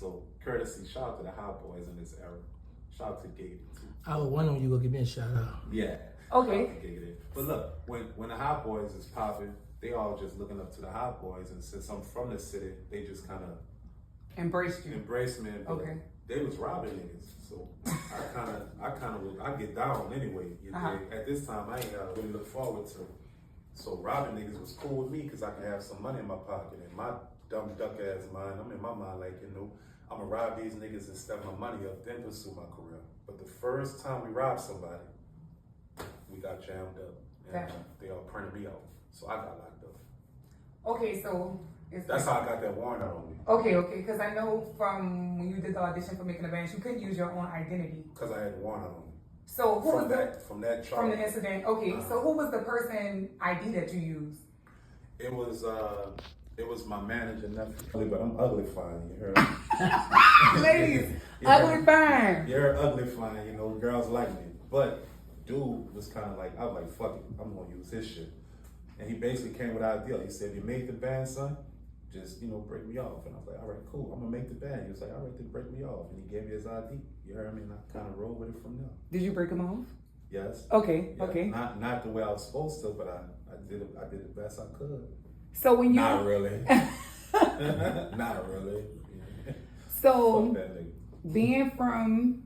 So courtesy, shout out to the hot boys in this era. Shout out to Giggity too. I would want you go give me a shout out. Yeah. Okay. Shout out to Giggity. But look, when the hot boys is popping, they all just looking up to the hot boys, and since I'm from the city, they just kind of Embraced you. embraced me. And Okay. They was robbing niggas, so I get down anyway. You dig? At this time, I ain't gotta really look forward to. So robbing niggas was cool with me because I could have some money in my pocket. And my dumb duck ass mind, I'm in my mind like, I'm gonna rob these niggas and step my money up, then pursue my career. But the first time we robbed somebody, we got jammed up, and they all printed me out. So I got locked up. Okay, so That's how I got that warrant out on me. Okay, because I know from when you did the audition for Making a Band, you couldn't use your own identity. Because I had the warrant out on me. So who from that charge? From the incident. Okay, so who was the person ID that you used? It was my manager nephew. But I'm ugly fine, you heard? Ladies, ugly fine. You're ugly fine, girls like me. But dude was kind of like, I was like, fuck it, I'm gonna use his shit. And he basically came with an idea. He said, you made the band, son, just, break me off. And I was like, all right, cool, I'm gonna make the band. He was like, all right, then break me off. And he gave me his ID. You heard me? And I kind of rolled with it from there. Did you break him off? Yes. Okay, yeah, okay. Not the way I was supposed to, but I did the best I could. So when you... Not really. Not really. So, fuck that nigga. Being from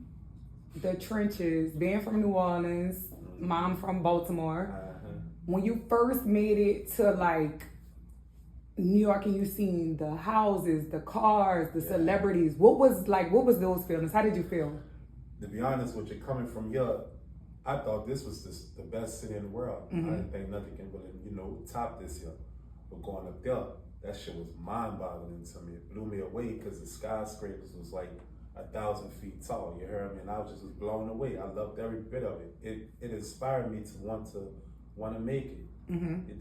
the trenches, being from New Orleans, mom from Baltimore, when you first made it to like New York and you seen the houses, the cars, the celebrities, what was those feelings? How did you feel? To be honest with you, coming from here, I thought this was the best city in the world. I didn't think nothing can really, top this here. But going up there, that shit was mind-boggling to me. It blew me away because the skyscrapers was like 1,000 feet tall. You heard me? And I was just blown away. I loved every bit of it. It inspired me to want to make it.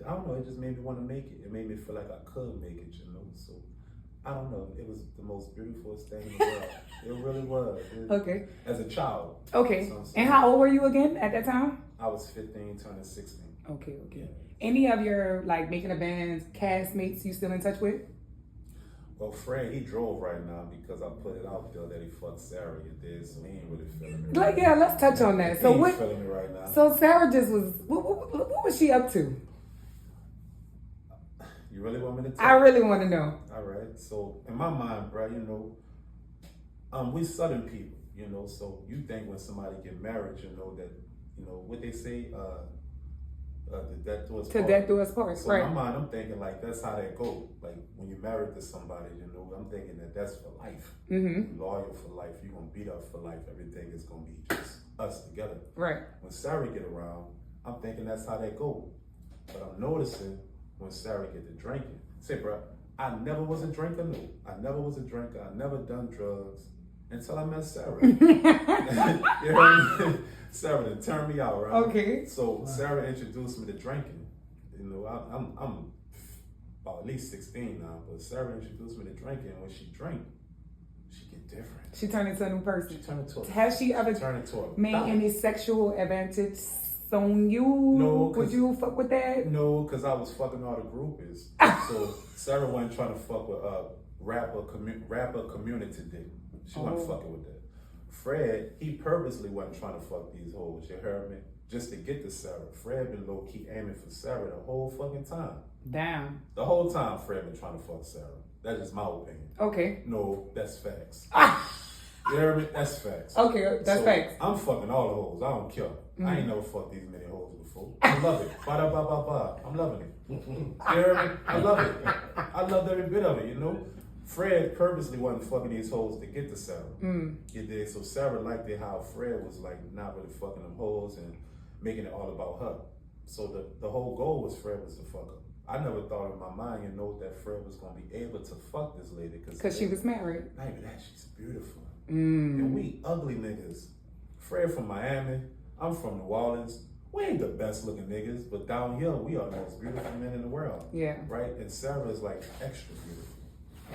I don't know. It just made me want to make it. It made me feel like I could make it. So I don't know. It was the most beautiful thing in the world. It really was. Okay. As a child. Okay. And how old were you again at that time? I was 15, turning 16. Okay. Any of your Making a Band's castmates you still in touch with? Well, Fred, he drove right now because I put it out there that he fucked Sara. You did, so he ain't really feeling me. Let's touch on that. So he ain't feeling me right now. So Sara just was. What was she up to? You really want me to tell? I really want to know. All right. So in my mind, bro, we Southern people, so you think when somebody get married, that, what they say, death do us part. Death do us part, so right. in my mind, I'm thinking like that's how that go. Like when you're married to somebody, I'm thinking that's for life. You're loyal for life. You're gonna beat up for life. Everything is gonna be just us together. Right. When Sara get around, I'm thinking that's how that go. But I'm noticing when Sara get to drinking. Say, bro, I never was a drinker. No, I never was a drinker. I never done drugs until I met Sara. You heard me? Sara done turned me out, right? Okay. So Sara introduced me to drinking. I'm about at least 16 now, but Sara introduced me to drinking. And when she drank, she get different. She turned into a new person. She turned into a Has she ever made any sexual advantage on you? No. Would you fuck with that? No, because I was fucking all the groupies. So Sara wasn't trying to fuck with rapper community dick. She wasn't fucking with that. Fred, he purposely wasn't trying to fuck these hoes, you heard me? Just to get to Sara. Fred been low-key aiming for Sara the whole fucking time. Damn. The whole time Fred been trying to fuck Sara. That's just my opinion. Okay. No, that's facts. You heard me? That's facts. Okay, that's facts. I'm fucking all the hoes. I don't care. I ain't never fucked these many hoes before. I love it. Ba-da-ba-ba-ba. I'm loving it. You heard me? I love it. I loved every bit of it, Fred purposely wasn't fucking these hoes to get to Sara. You did. So Sara liked it how Fred was like not really fucking them hoes and making it all about her. So the whole goal was Fred was to fuck her. I never thought in my mind, that Fred was gonna be able to fuck this lady because she was married. Not even that, she's beautiful. And we ugly niggas. Fred from Miami, I'm from New Orleans. We ain't the best looking niggas, but down here we are the most beautiful men in the world. Yeah. Right? And Sara is like extra beautiful.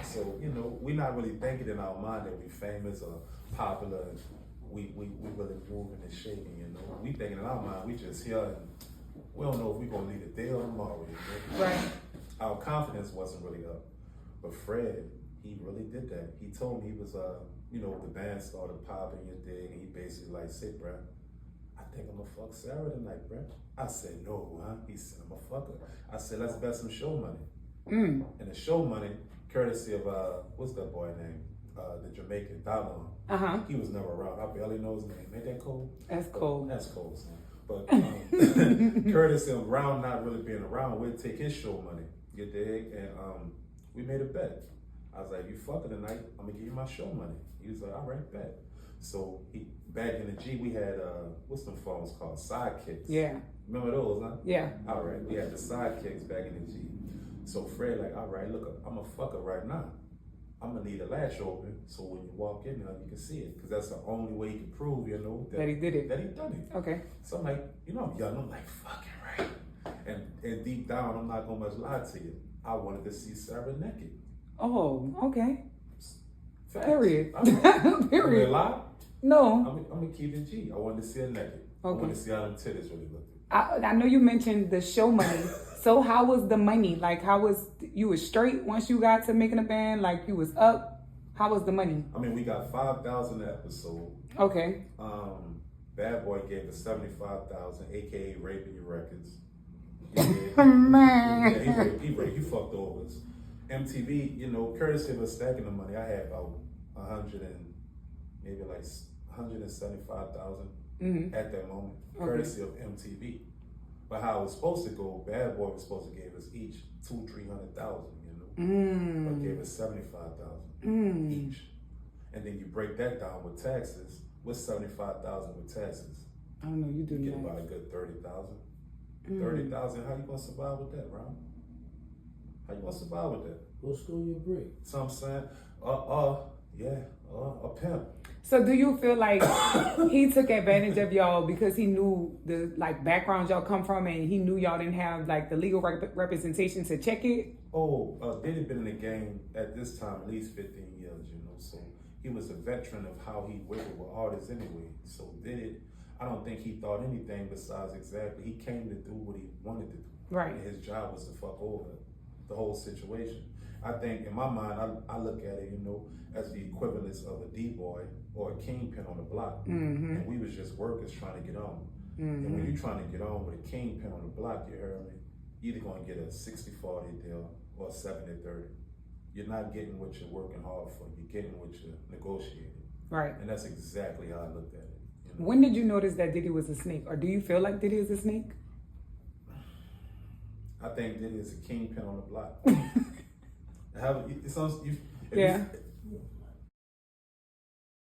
So, we're not really thinking in our mind that we famous or popular and we really moving and shaking, We thinking in our mind, we just here and we don't know if we're gonna leave the day or tomorrow, Right. Our confidence wasn't really up. But Fred, he really did that. He told me he was, you know, the band started popping, you dig, and he basically like said, bruh, I think I'm gonna fuck Sara tonight, bruh. I said, no, huh? He said, I'm gonna fuck her. I said, let's bet some show money. And the show money, courtesy of, what's that boy name? The Jamaican, Dallon. He was never around. I barely know his name. Ain't that cool? That's cool. That's cool, son. But courtesy of Brown not really being around, we'd take his show money, you dig? And we made a bet. I was like, you fucking tonight, I'm gonna give you my show money. He was like, all right, bet. So he back in the G, we had what's them phones called? Sidekicks. Yeah. Remember those, huh? Yeah. All right, we had the sidekicks back in the G. So Fred like, all right, look, I'm a fucker right now. I'm gonna leave the latch open so when you walk in there, you can see it. Because that's the only way you can prove, you know, that he did it. That he done it. Okay. So I'm like, you know, I'm young, I'm like, fucking right. And deep down, I'm not gonna much lie to you. I wanted to see Sara naked. Oh, okay. Facts. Period. Period. Lie? No. I'm gonna keep it G. I wanted to see her naked. Okay. I wanted to see how them titties really looked. I know you mentioned the show money. So how was the money? Like, how was you was straight once you got to making a band? Like, you was up? How was the money? I mean, we got 5,000 an episode. Okay. Bad Boy gave us 75,000, aka Raping Your Records. Man. Yeah, he raped. He fucked over us. MTV, you know, courtesy of us stacking the money, I had about 175,000 at that moment, courtesy of MTV. But how it was supposed to go, Bad Boy was supposed to give us each 200,000-300,000, you know, but gave us 75,000 each. And then you break that down with taxes. What's 75,000 with taxes? I don't know. You do You get that. about a good 30,000. 30,000. How you gonna survive with that, Ron? How you gonna survive with that? What school you break? So I'm saying, a pimp. So do you feel like he took advantage of y'all because he knew the like background y'all come from and he knew y'all didn't have like the legal representation to check it? Diddy been in the game at this time at least 15 years, you know, so he was a veteran of how he wiggled with artists anyway. So Diddy, I don't think he thought anything besides exactly, he came to do what he wanted to do. Right. And his job was to fuck over the whole situation. I think in my mind, I look at it, you know, as the equivalence of a D-boy or a kingpin on the block. And we was just workers trying to get on. And when you're trying to get on with a kingpin on the block, you heard me, you're either going to get a 60-40 deal or a 70-30. You're not getting what you're working hard for. You're getting what you're negotiating. Right. And that's exactly how I looked at it. You know? When did you notice that Diddy was a snake? Or do you feel like Diddy is a snake? I think Diddy is a kingpin on the block.